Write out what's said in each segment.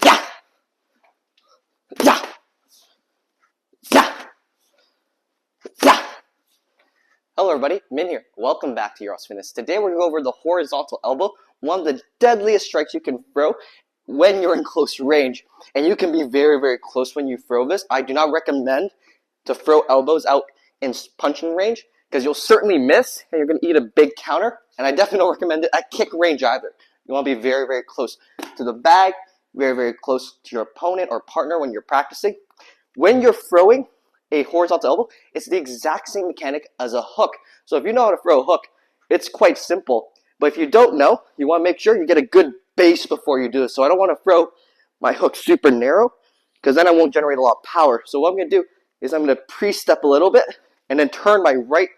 yeah, yeah, yeah, yeah. Hello everybody, Min here. Welcome back to Your Fitness. Today we're going to go over the horizontal elbow, one of the deadliest strikes you can throw when you're in close range. And you can be very, very close when you throw this. I do not recommend to throw elbows out in punching range because you'll certainly miss and you're going to eat a big counter. And I definitely don't recommend it at kick range either. You want to be very, very close to the bag, very, very close to your opponent or partner when you're practicing. When you're throwing a horizontal elbow, it's the exact same mechanic as a hook. So if you know how to throw a hook, it's quite simple. But if you don't know, you want to make sure you get a good base before you do this. So I don't want to throw my hook super narrow because then I won't generate a lot of power. So what I'm going to do is I'm going to pre-step a little bit and then turn my right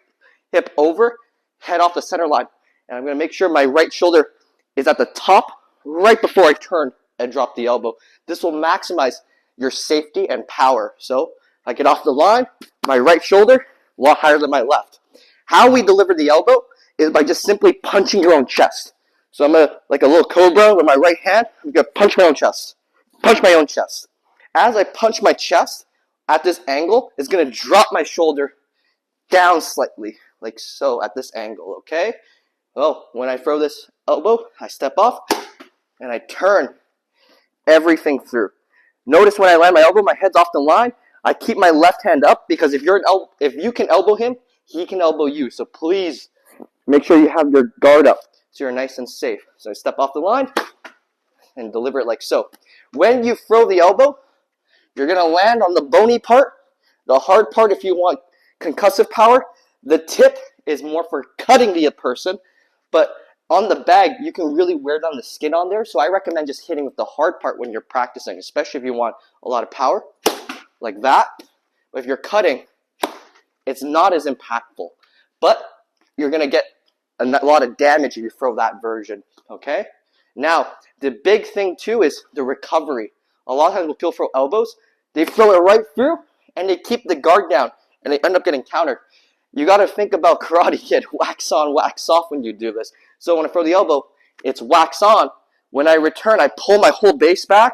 hip over, head off the center line. And I'm going to make sure my right shoulder is at the top right before I turn and drop the elbow. This will maximize your safety and power. So I get off the line, my right shoulder a lot higher than my left. How we deliver the elbow is by just simply punching your own chest. So I'm going to, like a little cobra with my right hand, I'm going to punch my own chest. Punch my own chest. As I punch my chest at this angle, it's going to drop my shoulder down slightly, like so at this angle, okay? Well, when I throw this elbow, I step off and I turn everything through. Notice when I land my elbow, my head's off the line. I keep my left hand up because if you can elbow him, he can elbow you. So please make sure you have your guard up so you're nice and safe. So I step off the line and deliver it like so. When you throw the elbow, you're going to land on the bony part, the hard part if you want concussive power. The tip is more for cutting the person, but on the bag, you can really wear down the skin on there. So I recommend just hitting with the hard part when you're practicing, especially if you want a lot of power, like that. But if you're cutting, it's not as impactful. But you're going to get a lot of damage if you throw that version, okay? Now, the big thing too is the recovery. A lot of times when people throw elbows, they throw it right through, and they keep the guard down, and they end up getting countered. You got to think about Karate Kid, wax on, wax off when you do this. So when I throw the elbow, it's wax on. When I return, I pull my whole base back,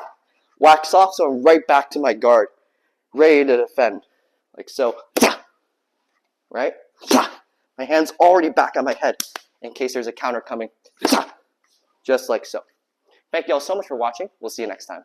wax off, so I'm right back to my guard, ready to defend. Like so, right? My hand's already back on my head in case there's a counter coming. Just like so. Thank you all so much for watching. We'll see you next time.